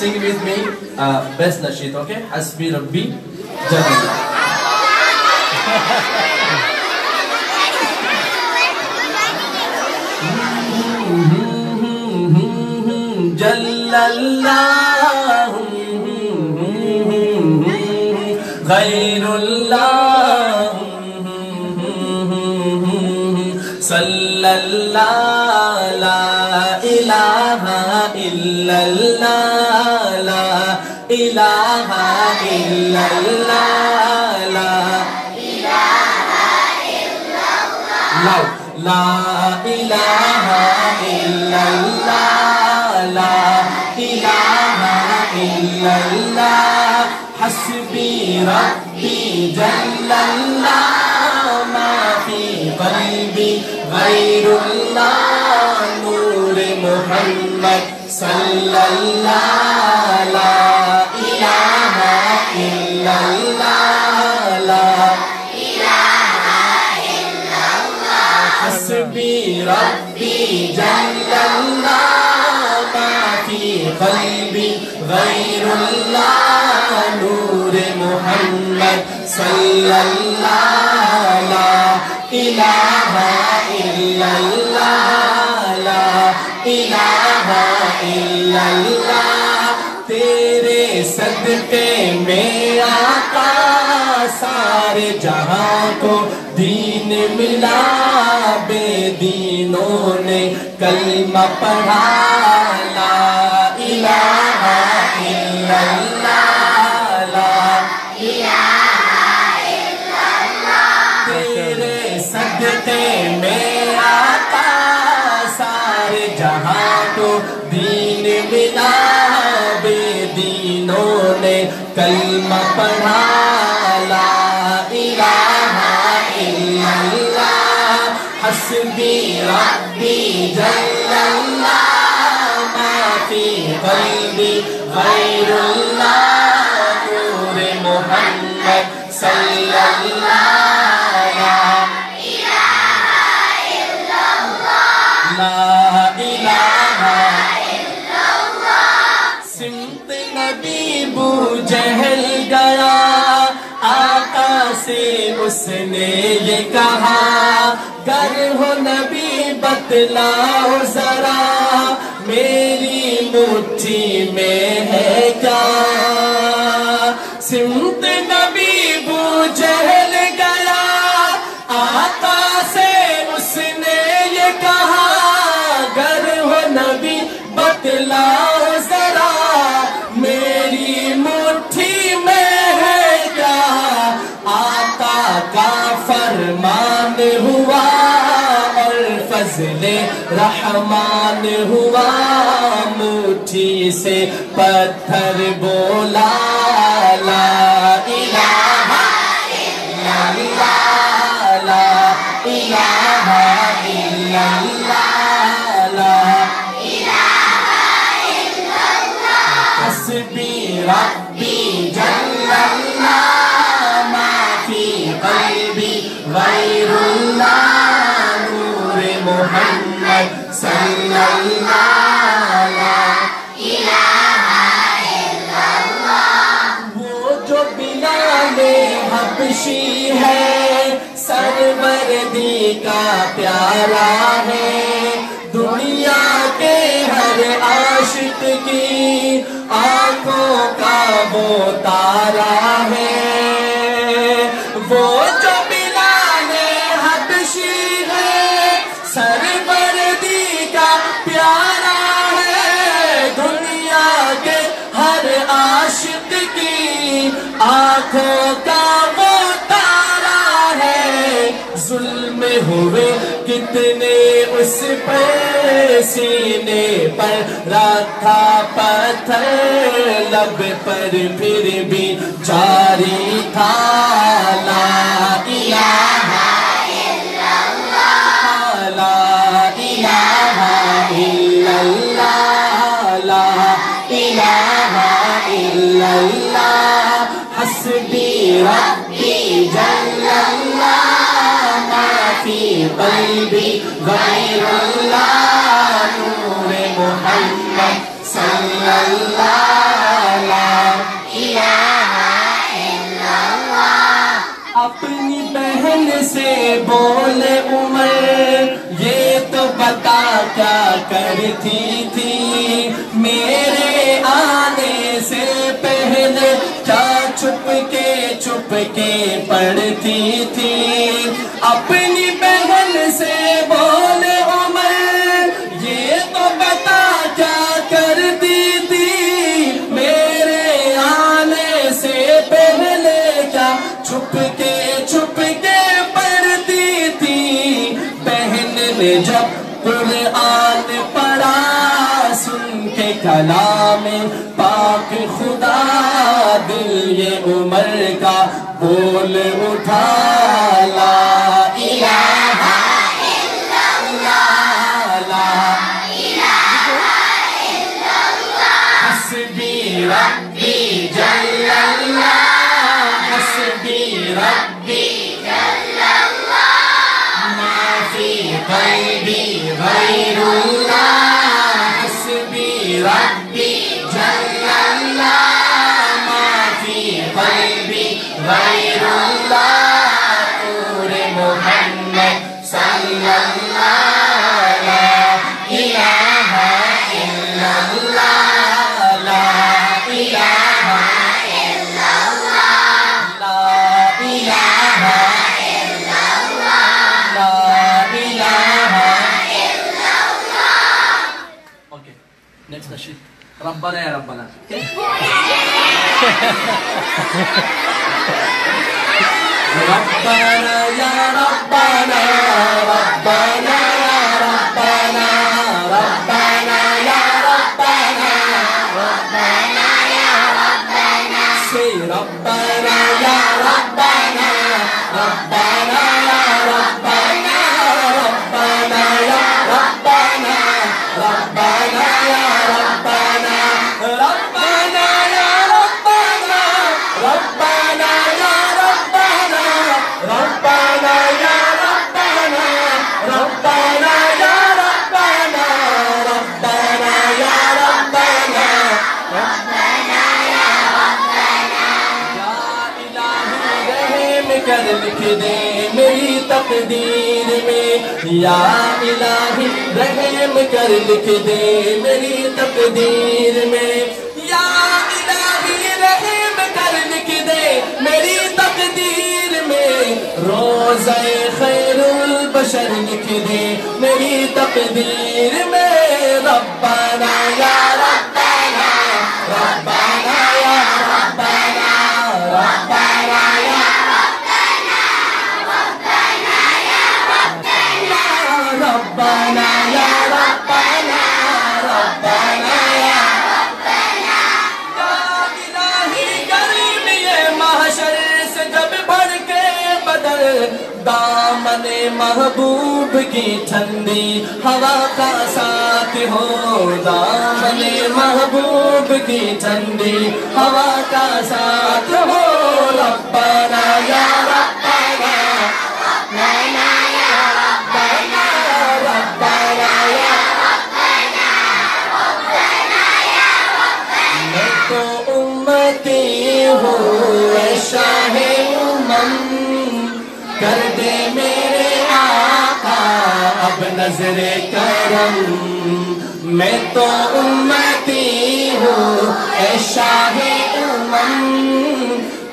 sing with me best nasheed, okay? Hasbi Rabbi Jallallah. Jallallah Ghairullah Sallallahu la ilaha illallah la ilaha illallah la ilaha illallah la ilaha illallah la ilaha illallah hasbi rabbi jallallah ma fi qalbi ghairullah nur muhammad sallallahu la ilaha illallah la ilaha illallah hasbi rabbi jallallah ma fi qalbi ghairullah nur muhammad sallallahu la ilaha illallah la ilaha illallah تیرے صدقے میں آقا سارے جہاں کو دین ملا بے دینوں نے کلمہ پڑھا لا الہ الا اللہ لا الہ الا اللہ تیرے صدقے میں آقا سارے جہاں کو دین ملا بے دینوں نے کلمہ پڑھا لا الہ الا اللہ حسبی ربی جل اللہ ما فی قلبی غیر اللہ نور محمد صلی اللہ لا الہ الا اللہ لا الہ سمت نبی بو جہل گیا آقا سے اس نے یہ کہا گر ہو نبی بتلاؤ ذرا میری مٹھی میں ہے کیا سمت نبی بو جہل گیا آقا سے اس نے یہ کہا گر ہو نبی بتلاؤ میری مٹھی میں ہے کیا آقا کا فرمان ہوا اور فضل رحمان ہوا مٹھی سے پتھر بولا لا الہ الا اللہ لا الہ الا اللہ لا حسبی ربی جل اللہ ما فی قلبی غیر اللہ نور محمد صلی اللہ لا الہ الا اللہ وہ جو بلال حبشی ہے سروردی کا پیارا ہے دنیا کے ہر عاشق کی آنکھوں کا وہ تارا ہے وہ جو بلال حبشی ہے سروردی کا پیارا ہے دنیا کے ہر عاشق کی آنکھوں کا وہ تارا ہے ظلم ہوئے کتنے اس پر سینے پر رکھا پتھر لب پر پھر بھی جاری تھا لا الہ الا اللہ لا الہ الا اللہ لا الہ الا اللہ حسبی ربی جل اللہ ما فی قلبی غیر اللہ نور محمد صلی اللہ سے بولے عمر یہ تو بتا کیا کرتی تھی میرے آنے سے پہلے کیا چھپ کے پڑھتی تھی اپنی بہن سے بولے عمر یہ تو بتا کیا کرتی تھی میرے آنے سے پہلے کیا چھپ کے پڑھتی تھی بہن نے جب قرآن پڑھا سن کے کلام پاک خدا دل یہ عمر کا بول اٹھا لا الہ الا اللہ لا الہ الا اللہ حسبی ربی جل اللہ حسبی ربی جل اللہ ما فی قلبی غیر اللہ حسبی ربی جل اللہ ما فی قلبی غیر اللہ نور محمد صلی اللہ لا الہ الا اللہ لا الہ الا اللہ لا الہ الا اللہ لا الہ الا اللہ. Okay, next نشید ربنا یا ربنا. ربنا یا ربنا ربنا یا ربنا ربنا یا ربنا ربنا یا ربنا سے ربنا یا ربنا ربنا یا ربنا ربنا یا ربنا ربنا یا ربنا ربنا یا ربنا ربنا یا ربنا یا ربنا ربنا یا ربنا ربنا یا ربنا ربنا یا ربنا یا الہی رحم کر لکھ دے میری تقدیر میں یا الہی رحم کر لکھ دے میری تقدیر میں یا الہی رحم کر لکھ دے میری تقدیر میں روزہ خیر البشر لکھ دے میری تقدیر میں ربنا یا ربنا ربنا یا ربنا ربنا یا ربنا ربنا یا ربنا ربنا یا ربنا ربنا یا ربنا یا الہی کریم یہ محشر سے جب بڑھ کے بدل دامن محبوب کی ٹھنڈی ہوا کا ساتھ ہو دامن محبوب کی ٹھنڈی ہوا کا ساتھ ہو ربنا یا ربنا ربنا یا ربنا ربنا یا ربنا ربنا یا ربنا میں تو امتی ہوں اے شاہ کر دے میرے آقا اب نظر کرم میں تو امتی ہوں اے شاہ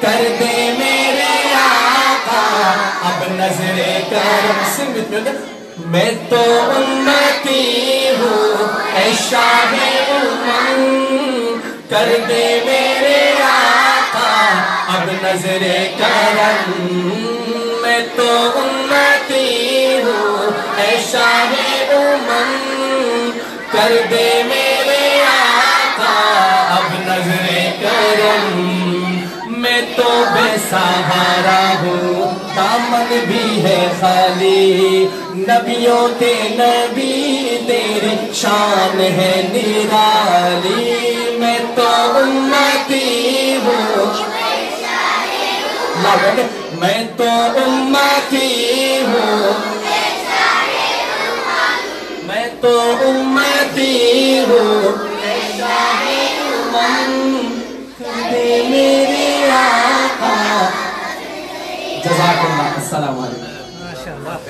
کر دے میرے آقا اب نظر کرم سنگ وتھ می میں تو امتی ہوں اے شاہ کر دے میرے آقا اب نظر کرم میں تو امتی ہوں اے شاہ کر دے میرے آقا اب نظر کرم میں تو بے سہارا ہوں دامن بھی ہے خالی نبیوں کے نبی تیری شان ہے نرالی میں تو امتی ہوں میں تو امتی ہوں میں تو امتی ہوں میرے آقا جزاک اللہ السلام علیکم.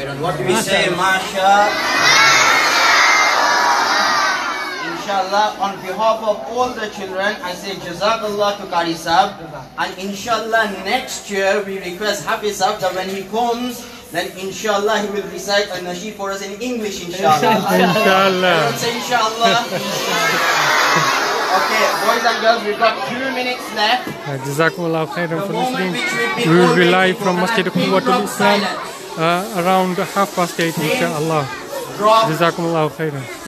khairan. What do we say? Masha. Inshallah, on behalf of all the children, I say Jazakallah to Qari Sahib. And inshallah, next year we request Hafiz Sahib that when he comes, then inshallah he will recite a nasheed for us in English, inshallah. Inshallah. Say inshallah. Okay, boys and girls, we've got 2 minutes left. Jazakumullah khairan for listening. We We will be live from Masjid Quwwatul Islam around 8:30, inshallah. Drop Jazakumullah khairan.